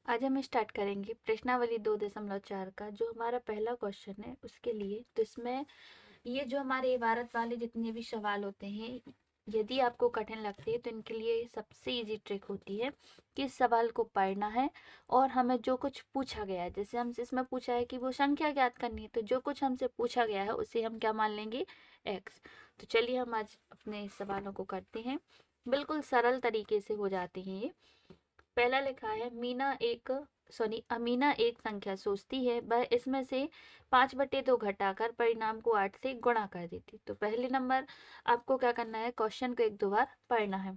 आज हम स्टार्ट करेंगे प्रश्नावली 2.4 का जो हमारा पहला क्वेश्चन है उसके लिए। तो इसमें ये जो हमारे इबारत वाले जितने भी सवाल होते हैं, यदि आपको कठिन लगते हैं तो इनके लिए सबसे इजी ट्रिक होती है कि इस सवाल को पढ़ना है और हमें जो कुछ पूछा गया है, जैसे हमसे इसमें पूछा है कि वो संख्या ज्ञात करनी है, तो जो कुछ हमसे पूछा गया है उसे हम क्या मान लेंगे, एक्स। तो चलिए हम आज अपने सवालों को करते हैं। बिल्कुल सरल तरीके से हो जाते हैं ये। पहला लिखा है अमीना एक संख्या सोचती है, वह इसमें से 5/2 घटाकर परिणाम को 8 से गुणा कर देती। तो पहले नंबर आपको क्या करना है, क्वेश्चन को 1-2 बार पढ़ना है।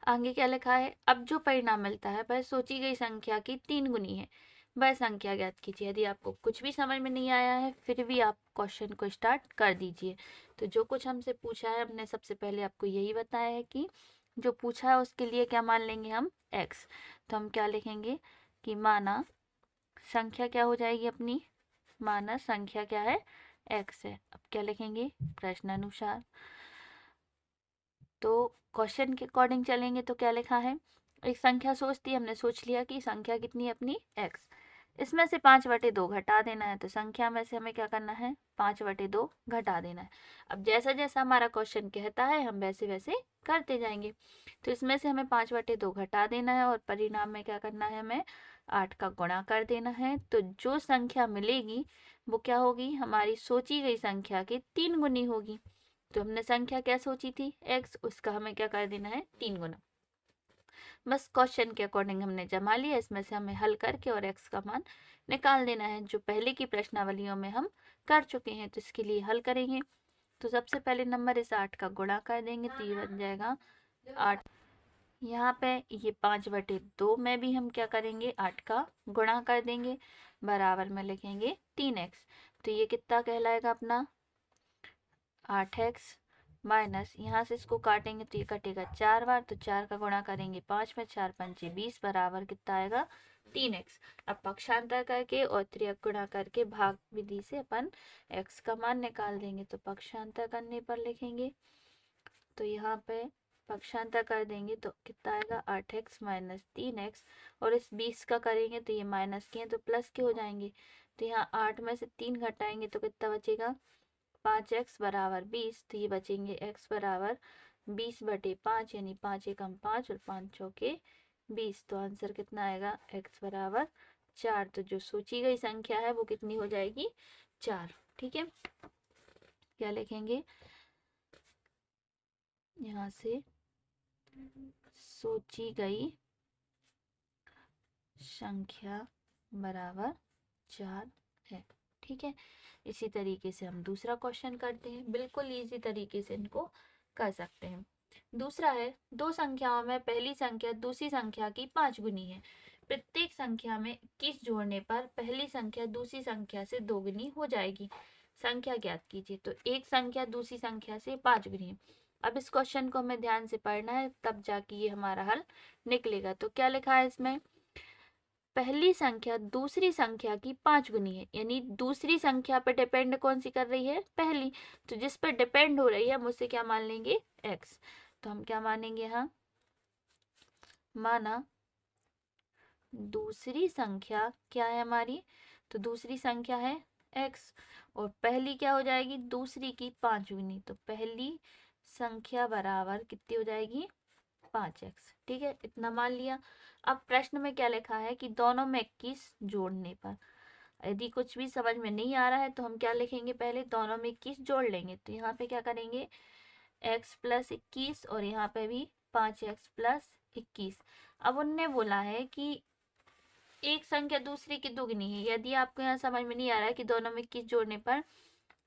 आगे क्या लिखा है, अब जो परिणाम मिलता है वह सोची गई संख्या की 3 गुनी है, वह संख्या ज्ञात कीजिए। यदि आपको कुछ भी समझ में नहीं आया है फिर भी आप क्वेश्चन को स्टार्ट कर दीजिए। तो जो कुछ हमसे पूछा है हमने सबसे पहले आपको यही बताया है कि जो पूछा है उसके लिए क्या मान लेंगे हम, एक्स। तो हम क्या लिखेंगे कि माना संख्या क्या हो जाएगी अपनी, माना संख्या क्या है, एक्स है। अब क्या लिखेंगे, प्रश्नानुसार। तो क्वेश्चन के अकॉर्डिंग चलेंगे तो क्या लिखा है, एक संख्या सोचती है, हमने सोच लिया कि संख्या कितनी है अपनी, एक्स। इसमें से 5/2 घटा देना है, तो संख्या में से हमें क्या करना है, 5/2 घटा देना है। अब जैसा जैसा हमारा क्वेश्चन कहता है हम वैसे वैसे करते जाएंगे। तो इसमें से हमें 5/2 घटा देना है और परिणाम में क्या करना है, हमें 8 का गुणा कर देना है। तो जो संख्या मिलेगी वो क्या होगी, हमारी सोची गई संख्या की 3 गुनी होगी। तो हमने संख्या क्या सोची थी, एक्स, उसका हमें क्या कर देना है, 3 गुना। बस क्वेश्चन के अकॉर्डिंग हमने जमा लिया, इसमें से हमें हल करके और एक्स का मान निकाल देना है, जो पहले की प्रश्नावलियों में हम कर चुके हैं। तो इसके लिए हल करेंगे। तो सबसे पहले नंबर इस 8 का गुणा कर देंगे तो ये बन जाएगा 8। यहाँ पे ये 5/2 में भी हम क्या करेंगे, 8 का गुणा कर देंगे, बराबर में लिखेंगे 3x। तो ये कितना कहलाएगा अपना, 8x माइनस, यहाँ से इसको काटेंगे तो ये कटेगा 4 बार, तो 4 का गुणा करेंगे 5 में, 4×5 = 20, बराबर कितना आएगा, 3x। अब पक्षांतर करके और त्रियक गुणा करके भाग विधि से अपन x का मान निकाल देंगे। तो पक्षांतर करने पर लिखेंगे, तो यहाँ पे पक्षांतर कर देंगे तो कितना आएगा, 8x माइनस 3x, और इस 20 का करेंगे तो ये माइनस के हैं तो प्लस के हो जाएंगे। तो यहाँ 8 में से 3 घटाएंगे तो कितना बचेगा, 5x बराबर 20। तो ये बचेंगे x बराबर 20/5, यानी 5 एकम 5 और 5 चौके 20। तो आंसर कितना आएगा, x बराबर 4। तो जो सोची गई संख्या है वो कितनी हो जाएगी, 4। ठीक है, क्या लिखेंगे यहाँ से, सोची गई संख्या बराबर 4 है। ठीक है, इसी तरीके से हम दूसरा क्वेश्चन करते हैं, बिल्कुल इजी तरीके से इनको कर सकते हैं। दूसरा है, दो संख्याओं में पहली संख्या दूसरी संख्या की 5 गुनी है, प्रत्येक संख्या में 21 जोड़ने पर पहली संख्या दूसरी संख्या से 2 गुनी हो जाएगी, संख्या ज्ञात कीजिए। तो एक संख्या दूसरी संख्या से 5 गुनी है। अब इस क्वेश्चन को हमें ध्यान से पढ़ना है, तब जाके ये हमारा हल निकलेगा। तो क्या लिखा है इसमें, पहली संख्या दूसरी संख्या की 5 गुनी है, यानी दूसरी संख्या पे डिपेंड कौन सी कर रही है, पहली। तो जिस पे डिपेंड हो रही है हम उसे क्या मान लेंगे, x। तो हम क्या मानेंगे यहाँ, माना दूसरी संख्या क्या है हमारी, तो दूसरी संख्या है x, और पहली क्या हो जाएगी, दूसरी की 5 गुनी। तो पहली संख्या बराबर कितनी हो जाएगी, 5x। ठीक है, इतना मान लिया। अब प्रश्न में क्या लिखा है कि दोनों में 21 जोड़ने पर, यदि कुछ भी समझ में नहीं आ रहा है तो हम क्या लिखेंगे, पहले दोनों में 21 जोड़ लेंगे। तो यहाँ पे क्या करेंगे, x + 21, और यहाँ पे भी 5x + 21। अब उनने बोला है कि एक संख्या दूसरी की दुगनी है। यदि आपको यहाँ समझ में नहीं आ रहा है कि दोनों में 21 जोड़ने पर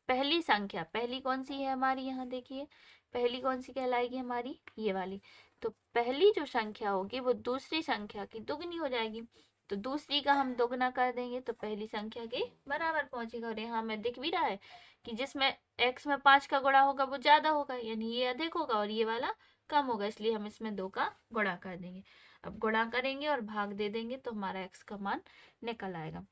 पहली संख्या, पहली कौन सी है हमारी, यहाँ देखिए पहली कौन सी कहलाएगी हमारी, ये वाली। तो पहली जो संख्या होगी वो दूसरी संख्या की दुगनी हो जाएगी, तो दूसरी का हम दोगुना कर देंगे तो पहली संख्या के बराबर पहुंचेगा। और यहाँ हमें दिख भी रहा है कि जिसमें x में 5 का गुणा होगा वो ज्यादा होगा, यानी ये अधिक होगा और ये वाला कम होगा, इसलिए हम इसमें 2 का गुणा कर देंगे। अब गुणा करेंगे और भाग दे देंगे तो हमारा x का मान निकल आएगा।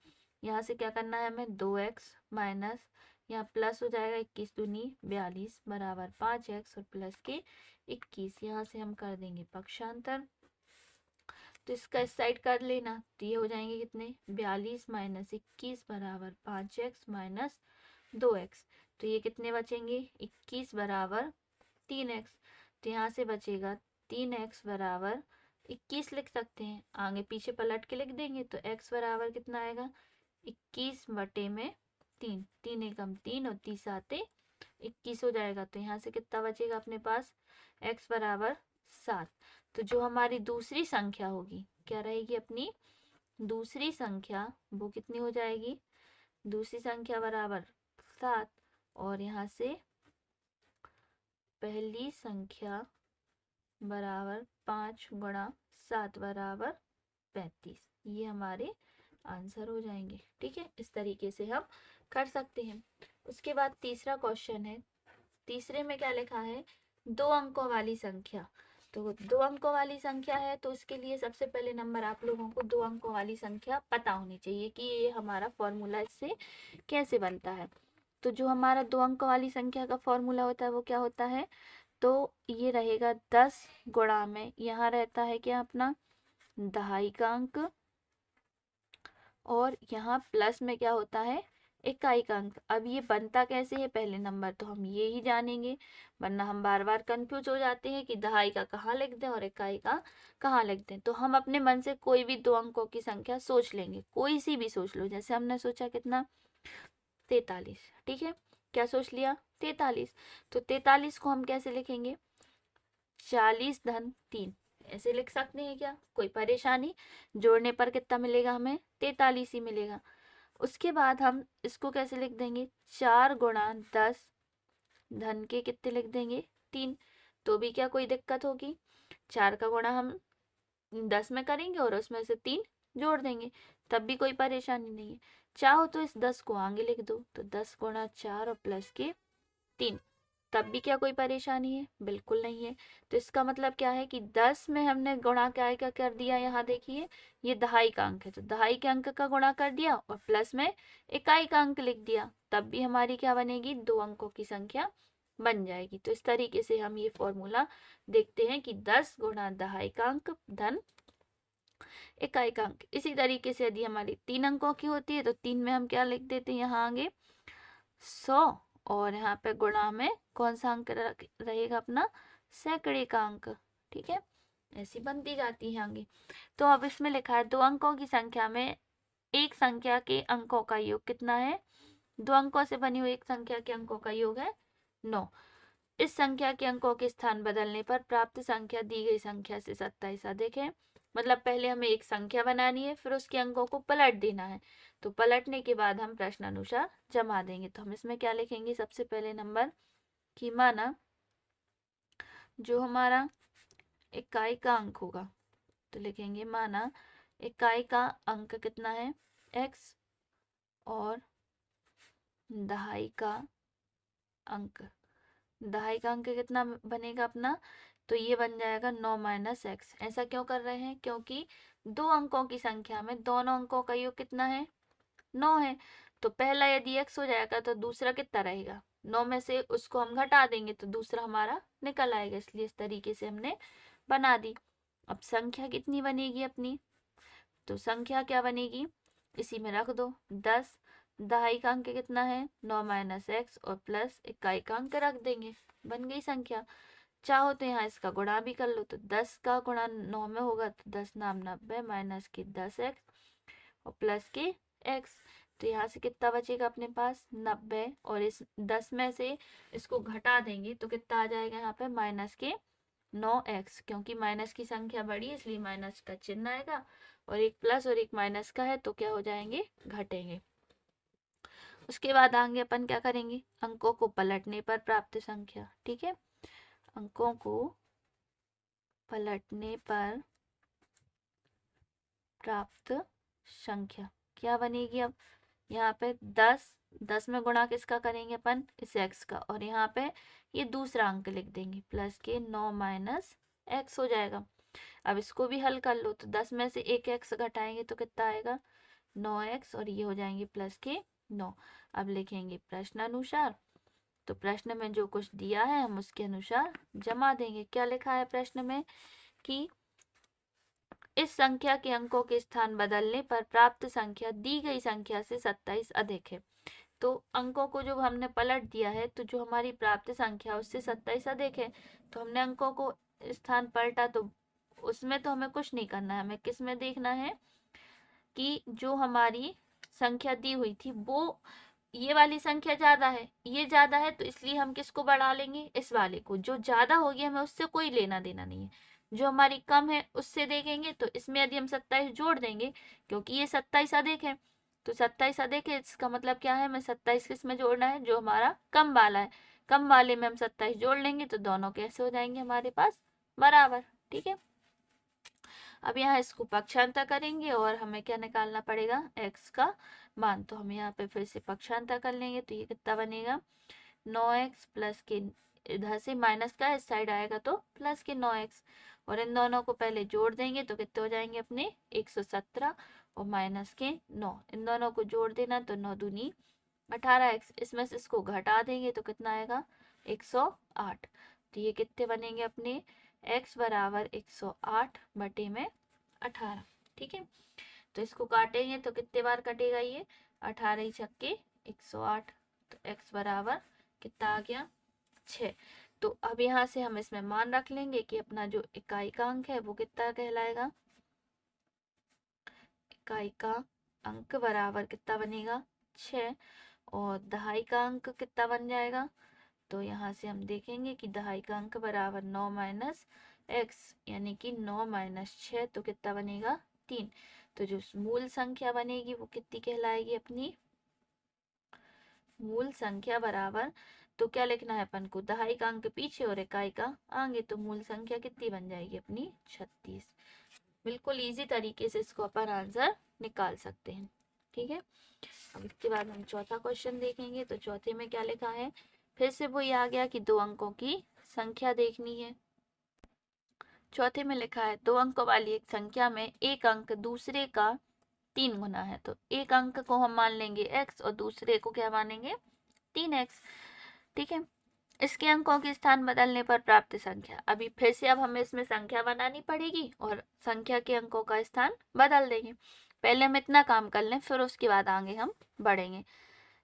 यहाँ से क्या करना है हमें, 2x माइनस, यहाँ प्लस हो जाएगा 21 दूनी 42 बराबर 5x, और प्लस के 21, यहाँ से हम कर देंगे पक्षांतर। तो इसका इस साइड कर लेना, तो ये हो जाएंगे कितने 42 माइनस 21 बराबर 5x माइनस 2x। तो ये कितने बचेंगे 21 बराबर 3x। तो यहाँ से बचेगा 3x बराबर 21 लिख सकते हैं, आगे पीछे पलट के लिख देंगे तो x बराबर कितना आएगा 21 बटे में 3, 3 एकम 3 और 30 आते 21 हो जाएगा। तो यहाँ से कितना बचेगा अपने पास x बराबर 7। तो जो हमारी दूसरी संख्या होगी क्या रहेगी अपनी दूसरी संख्या, वो कितनी हो जाएगी दूसरी संख्या बराबर 7, और यहाँ से पहली संख्या बराबर 5 गुणा 7 बराबर 35। ये हमारे आंसर हो जाएंगे। ठीक है, इस तरीके से हम कर सकते हैं। उसके बाद तीसरा क्वेश्चन है, तीसरे में क्या लिखा है 2 अंकों वाली संख्या। तो 2 अंकों वाली संख्या है तो इसके लिए सबसे पहले नंबर आप लोगों को 2 अंकों वाली संख्या पता होनी चाहिए कि ये हमारा फॉर्मूला इससे कैसे बनता है। तो जो हमारा 2 अंकों वाली संख्या का फॉर्मूला होता है वो क्या होता है, तो ये रहेगा 10 गुणा में यहाँ रहता है क्या अपना दहाई का अंक, और यहाँ प्लस में क्या होता है इकाई का अंक। अब ये बनता कैसे है पहले नंबर तो हम ये ही जानेंगे, वरना हम बार बार कंफ्यूज हो जाते हैं कि दहाई का कहाँ लिख दें और इकाई का कहाँ लिख दें। तो हम अपने मन से कोई भी 2 अंकों की संख्या सोच लेंगे, कोई सी भी सोच लो। जैसे हमने सोचा कितना 43, ठीक है, क्या सोच लिया 43। तो 43 को हम कैसे लिखेंगे 40 धन 3, ऐसे लिख सकते हैं क्या, कोई परेशानी। जोड़ने पर कितना मिलेगा हमें 43 ही मिलेगा। उसके बाद हम इसको कैसे लिख देंगे 4 गुणा 10 धन के कितने लिख देंगे 3, तो भी क्या कोई दिक्कत होगी। 4 का गुणा हम 10 में करेंगे और उसमें से 3 जोड़ देंगे, तब भी कोई परेशानी नहीं है। चाहो तो इस 10 को आगे लिख दो, तो 10 गुणा 4 और प्लस के 3, तब भी क्या कोई परेशानी है, बिल्कुल नहीं है। तो इसका मतलब क्या है कि 10 में हमने गुणा क्या कर दिया, यहाँ देखिए ये दहाई का अंक है तो दहाई के अंक का गुणा कर दिया और प्लस में इकाई का अंक लिख दिया, तब भी हमारी क्या बनेगी 2 अंकों की संख्या बन जाएगी। तो इस तरीके से हम ये फॉर्मूला देखते हैं कि 10 गुणा दहाई का अंक धन इकाई का अंक। इसी तरीके से यदि हमारी 3 अंकों की होती है तो 3 में हम क्या लिख देते हैं यहाँ आगे 100, और यहाँ पे गुणा में कौन सा अंक रहेगा अपना सैकड़े का अंक। ठीक है, ऐसी बनती जाती है आगे। तो अब इसमें लिखा है 2 अंकों की संख्या में एक संख्या के अंकों का योग कितना है, 2 अंकों से बनी हुई एक संख्या के अंकों का योग है 9। इस संख्या के अंकों के स्थान बदलने पर प्राप्त संख्या दी गई संख्या से 27। देखें, मतलब पहले हमें एक संख्या बनानी है फिर उसके अंकों को पलट देना है, तो पलटने के बाद हम प्रश्न अनुसार जमा देंगे। तो हम इसमें क्या लिखेंगे सबसे पहले नंबर की माना जो हमारा इकाई का अंक होगा, तो लिखेंगे माना इकाई का अंक कितना है x, और दहाई का अंक, दहाई का अंक कितना बनेगा अपना, तो ये बन जाएगा 9 माइनस एक्स। ऐसा क्यों कर रहे हैं, क्योंकि 2 अंकों की संख्या में दोनों अंकों का योग कितना है 9 है, तो पहला यदि x हो जाएगा तो दूसरा कितना रहेगा 9 में से उसको हम घटा देंगे तो दूसरा हमारा निकल आएगा, इसलिए इस तरीके से हमने बना दी। अब संख्या कितनी बनेगी अपनी, तो संख्या क्या बनेगी इसी में रख दो 10, दहाई का अंक कितना है 9 माइनस एक्स और प्लस इकाई का अंक रख देंगे, बन गई संख्या। चाहो तो यहाँ इसका गुणा भी कर लो, तो 10 का गुणा 9 में होगा तो 10 नाम 90 माइनस के 10x और प्लस के x। तो यहाँ से कितना बचेगा अपने पास 90, और इस 10 में से इसको घटा देंगे तो कितना आ जाएगा यहाँ पे माइनस के 9x, क्योंकि माइनस की संख्या बड़ी है इसलिए माइनस का चिन्ह आएगा, और एक प्लस और एक माइनस का है तो क्या हो जाएंगे घटेंगे। उसके बाद आगे अपन क्या करेंगे अंकों को पलटने पर प्राप्त संख्या। ठीक है, अंकों को पलटने पर प्राप्त संख्या क्या बनेगी, अब यहाँ पे 10 में गुणा किसका करेंगे अपन इस x का, और यहाँ पे ये दूसरा अंक लिख देंगे प्लस के 9 माइनस एक्स हो जाएगा। अब इसको भी हल कर लो, तो 10 में से एक x घटाएंगे तो कितना आएगा 9x, और ये हो जाएंगे प्लस के 9। अब लिखेंगे प्रश्न अनुसार, तो प्रश्न में जो कुछ दिया है हम उसके अनुसार जमा देंगे। क्या लिखा है प्रश्न में कि इस संख्या के अंकों के स्थान बदलने पर प्राप्त संख्या दी गई संख्या से 27 अधिक है। तो अंकों को जो हमने पलट दिया है तो जो हमारी प्राप्त संख्या उससे 27 अधिक है। तो हमने अंकों को स्थान पलटा तो उसमें तो हमें कुछ नहीं करना है, हमें किस में देखना है कि जो हमारी संख्या दी हुई थी वो ये वाली संख्या ज्यादा है, ये ज्यादा है तो इसलिए हम किसको बढ़ा लेंगे, इस वाले को। जो ज्यादा होगी हमें उससे कोई लेना देना नहीं है। जो हमारी कम है उससे देखेंगे तो इसमें यदि हम 27 जोड़ देंगे, क्योंकि ये 27 अधिक है तो 27 अधिक है, इसका मतलब क्या है, हमें 27 किस में जोड़ना है, जो हमारा कम वाला है। कम वाले में हम 27 जोड़ लेंगे तो दोनों कैसे हो जाएंगे हमारे पास बराबर। ठीक है, अब यहाँ इसको पक्षांतर करेंगे और हमें क्या निकालना पड़ेगा, x का मान। तो हम यहाँ पे फिर से पक्षांतर कर लेंगे तो ये कितना बनेगा, 9x प्लस के, इधर से माइनस का इस साइड आएगा तो प्लस के 9x, और इन दोनों को पहले जोड़ देंगे तो कितने हो जाएंगे अपने 117 और माइनस के 9, इन दोनों को जोड़ देना तो 9 दूनी 18x, इसमें से इसको घटा देंगे तो कितना आएगा 108। तो ये कितने बनेंगे अपने, x बराबर 108 बटे में 18। ठीक है, तो इसको काटेंगे तो कितने बार कटेगा ये, 18 छक्के 108, तो x बराबर कितना आ गया 6। तो अब यहाँ से हम इसमें मान रख लेंगे कि अपना जो इकाई का अंक है वो कितना कहलाएगा, इकाई का अंक बराबर कितना बनेगा 6, और दहाई का अंक कितना बन जाएगा, तो यहाँ से हम देखेंगे कि दहाई का अंक बराबर 9 माइनस एक्स, यानी कि 9 माइनस 6 तो कितना बनेगा 3। तो जो मूल संख्या बनेगी वो कितनी कहलाएगी अपनी, मूल संख्या बराबर, तो क्या लिखना है अपन को, दहाई का अंक पीछे और इकाई का आगे, तो मूल संख्या कितनी बन जाएगी अपनी 36। बिल्कुल इजी तरीके से इसको अपन आंसर निकाल सकते हैं। ठीक है, अब इसके बाद हम चौथा क्वेश्चन देखेंगे। तो चौथे में क्या लिखा है, फिर से वही आ गया कि दो अंकों की संख्या देखनी है। चौथे में लिखा है दो अंकों वाली एक संख्या में एक अंक दूसरे का 3 गुना है। तो एक अंक को हम मान लेंगे x और दूसरे को क्या मानेंगे 3x। ठीक है, इसके अंकों के स्थान बदलने पर प्राप्त संख्या, अभी फिर से अब हमें इसमें संख्या बनानी पड़ेगी और संख्या के अंकों का स्थान बदल देंगे। पहले हम इतना काम कर लें फिर उसके बाद आगे हम बढ़ेंगे।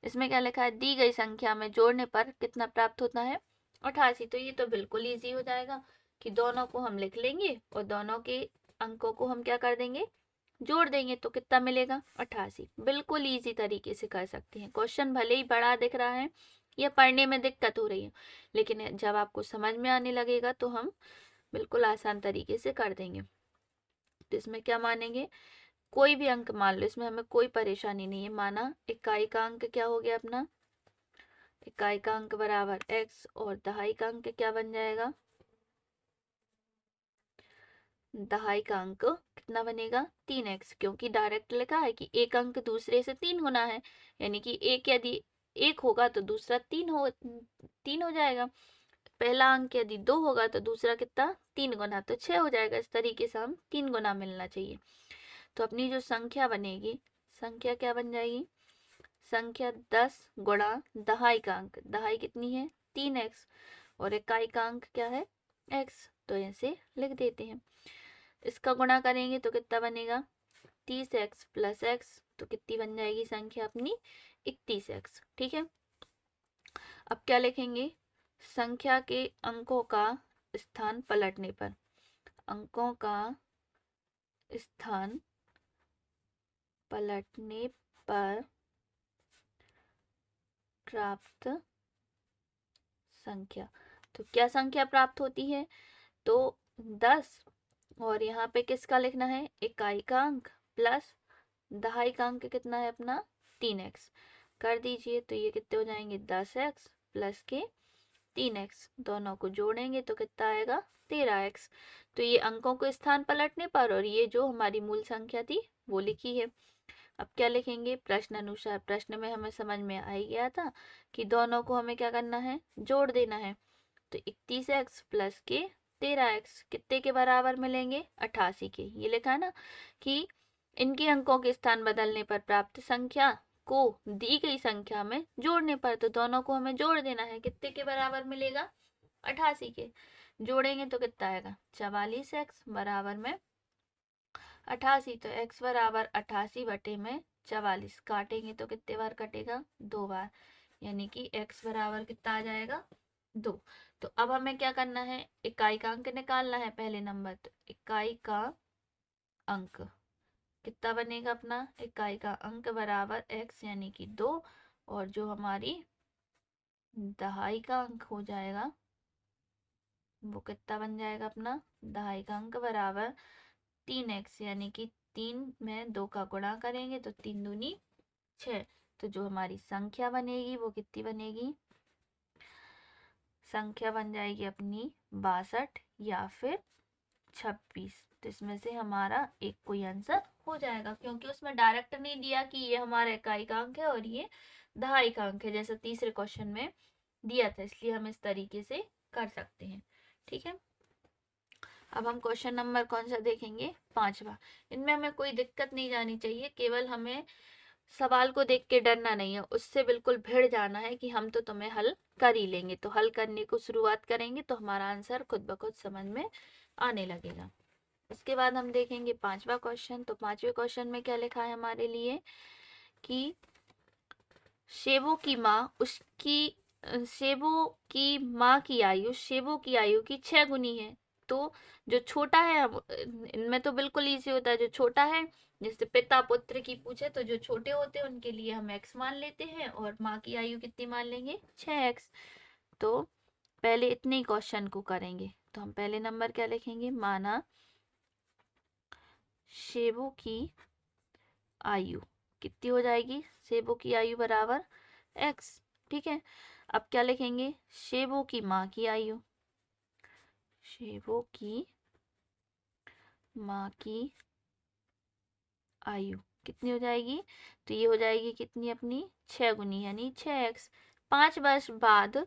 इसमें क्या लिखा है, दी गई संख्या में जोड़ने पर कितना प्राप्त होता है 88। तो ये तो बिल्कुल इजी हो जाएगा कि दोनों को हम लिख लेंगे और दोनों के अंकों को हम क्या कर देंगे, जोड़ देंगे तो कितना मिलेगा 88। बिल्कुल इजी तरीके से कर सकते हैं। क्वेश्चन भले ही बड़ा दिख रहा है या पढ़ने में दिक्कत हो रही है, लेकिन जब आपको समझ में आने लगेगा तो हम बिल्कुल आसान तरीके से कर देंगे। तो इसमें क्या मानेंगे, कोई भी अंक मान लो, इसमें हमें कोई परेशानी नहीं है। माना इकाई का अंक क्या हो गया अपना, इकाई का अंक बराबर x और दहाई का अंक क्या बन जाएगा, दहाई का अंक कितना बनेगा 3x, क्योंकि डायरेक्ट लिखा है कि एक अंक दूसरे से 3 गुना है, यानी कि एक यदि 1 होगा तो दूसरा 3 हो जाएगा। पहला अंक यदि 2 होगा तो दूसरा कितना 3 गुना, तो 6 हो जाएगा। इस तरीके से हम 3 गुना मिलना चाहिए। तो अपनी जो संख्या बनेगी, संख्या क्या बन जाएगी, संख्या 10 गुणा दहाई का अंक, दहाई कितनी है 3x, और इकाई का अंक क्या है x, तो ऐसे लिख देते हैं। इसका गुणा करेंगे तो कितना बनेगा 30x प्लस x, तो कितनी बन जाएगी संख्या अपनी 31x। ठीक है, अब क्या लिखेंगे, संख्या के अंकों का स्थान पलटने पर, अंकों का स्थान पलटने पर प्राप्त संख्या। तो क्या संख्या प्राप्त होती है, तो 10, और यहाँ पे किसका लिखना है, इकाई का अंक प्लस दहाई का अंक कितना है अपना 3x, कर दीजिए तो ये कितने हो जाएंगे 10x प्लस के 3x, दोनों को जोड़ेंगे तो कितना आएगा 13x। तो ये अंकों को स्थान पलटने पर, और ये जो हमारी मूल संख्या थी वो लिखी है। अब क्या लिखेंगे, प्रश्न अनुसार, प्रश्न में हमें समझ में आ ही गया था कि दोनों को हमें क्या करना है, जोड़ देना है। तो 31x प्लस के 13x कितने के बराबर मिलेंगे 88 के। ये लिखा है ना कि इनके अंकों के स्थान बदलने पर प्राप्त संख्या को दी गई संख्या में जोड़ने पर, तो दोनों को हमें जोड़ देना है। कितने के बराबर मिलेगा 88 के, जोड़ेंगे तो कितना आएगा 44x बराबर में 88, तो x बराबर 88 बटे में 44, काटेंगे तो कितने बार कटेगा, 2 बार, यानी कि x बराबर कितना आ जाएगा, 2। तो अब हमें क्या करना है, इकाई का अंक निकालना है पहले नंबर। तो इकाई का अंक कितना बनेगा अपना, इकाई का अंक बराबर x यानी कि 2, और जो हमारी दहाई का अंक हो जाएगा वो कितना बन जाएगा अपना, दहाई का अंक बराबर 3x, यानी कि 3 में 2 का गुणा करेंगे तो 3 दूनी 6। तो जो हमारी संख्या बनेगी वो कितनी बनेगी, संख्या बन जाएगी अपनी 62 या फिर 26। तो इसमें से हमारा एक कोई आंसर हो जाएगा, क्योंकि उसमें डायरेक्ट नहीं दिया कि ये हमारा इकाई का अंक है और ये दहाई का अंक है, जैसा तीसरे क्वेश्चन में दिया था, इसलिए हम इस तरीके से कर सकते हैं। ठीक है, अब हम क्वेश्चन नंबर कौन सा देखेंगे, 5वां। इनमें हमें कोई दिक्कत नहीं जानी चाहिए, केवल हमें सवाल को देख के डरना नहीं है, उससे बिल्कुल भिड़ जाना है कि हम तो तुम्हें हल कर ही लेंगे। तो हल करने को शुरुआत करेंगे तो हमारा आंसर खुद ब खुद समझ में आने लगेगा। उसके बाद हम देखेंगे 5वां क्वेश्चन। तो 5वें क्वेश्चन में क्या लिखा है हमारे लिए कि शेबू की माँ की आयु शेबू की आयु की 6 गुनी है। तो जो छोटा है, इनमें तो बिल्कुल इजी होता है, जो छोटा है, जैसे पिता पुत्र की पूछे तो जो छोटे होते हैं उनके लिए हम x मान लेते हैं और माँ की आयु कितनी मान लेंगे, 6x। तो पहले इतने ही क्वेश्चन को करेंगे। तो हम पहले नंबर क्या लिखेंगे, माना शेबू की आयु कितनी हो जाएगी, शेबू की आयु बराबर x। ठीक है, अब क्या लिखेंगे, शेबू की माँ की आयु, शेबू की माँ की आयु कितनी हो जाएगी, तो ये हो जाएगी कितनी अपनी 6 गुनी यानी 6x। 5 वर्ष बाद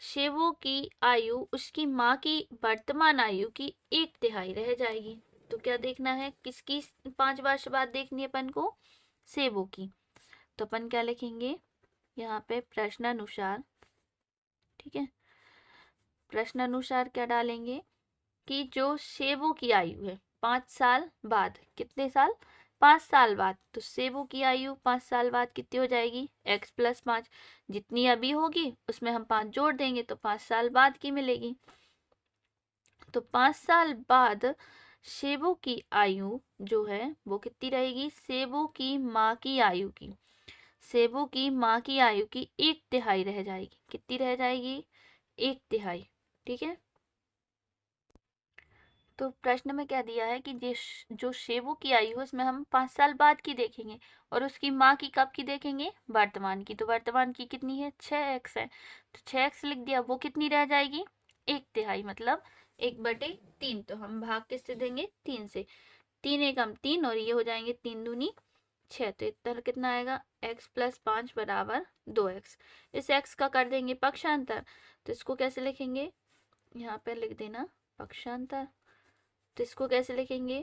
शेबू की आयु उसकी माँ की वर्तमान आयु की 1/3 रह जाएगी। तो क्या देखना है, किसकी 5 वर्ष बाद देखनी है अपन को, शेबू की। तो अपन क्या लिखेंगे यहाँ पे प्रश्नानुसार, ठीक है, प्रश्नानुसार क्या डालेंगे कि जो शेबू की आयु है 5 साल बाद, कितने साल, 5 साल बाद, तो शेबू की आयु 5 साल बाद कितनी हो जाएगी, x + 5, जितनी अभी होगी उसमें हम 5 जोड़ देंगे तो 5 साल बाद की मिलेगी। तो 5 साल बाद शेबू की आयु जो है वो कितनी रहेगी, शेबू की माँ की आयु की, शेबू की माँ की आयु की 1/3 रह जाएगी। कितनी रह जाएगी, 1/3। ठीक है, तो प्रश्न में क्या दिया है कि जो शेबू की आयु है उसमें हम 5 साल बाद की देखेंगे और उसकी माँ की कब की देखेंगे, वर्तमान की। तो वर्तमान की कितनी है, 6x है, तो 6x लिख दिया, वो कितनी रह जाएगी, 1/3, मतलब 1/3। तो हम भाग किससे देंगे, 3 से, 3 एकम 3 और ये हो जाएंगे 3 दूनी 6। तो इतना कितना आएगा, x + 5 बराबर 2x। इस x का कर देंगे पक्षांतर, तो इसको कैसे लिखेंगे, यहाँ पे लिख देना पक्षांतर। तो इसको कैसे लिखेंगे,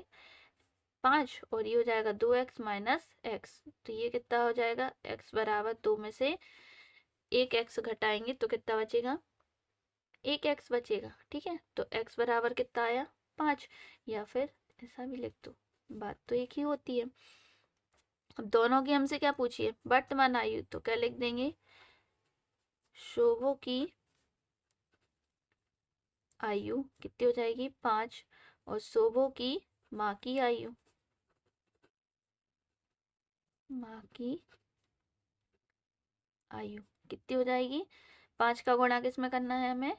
5 और ये हो जाएगा 2x - x। तो ये कितना हो जाएगा, x बराबर 2 में से 1x घटाएंगे तो कितना बचेगा, 1x बचेगा। ठीक है, तो x बराबर कितना आया, 5, या फिर ऐसा भी लिख दो, बात तो एक ही होती है। अब दोनों की हमसे क्या पूछिए, वर्तमान आयु, तो क्या लिख देंगे, शोभो की आयु कितनी हो जाएगी, 5, और शोभो की माँ की आयु, माँ की आयु कितनी हो जाएगी, 5 का गुणा किस में करना है हमें,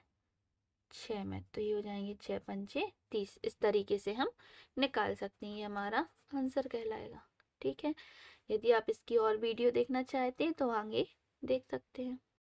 6 में। तो ये हो जाएंगे 6 पंचे 30। इस तरीके से हम निकाल सकते हैं, ये हमारा आंसर कहलाएगा। ठीक है, यदि आप इसकी और वीडियो देखना चाहते हैं तो आगे देख सकते हैं।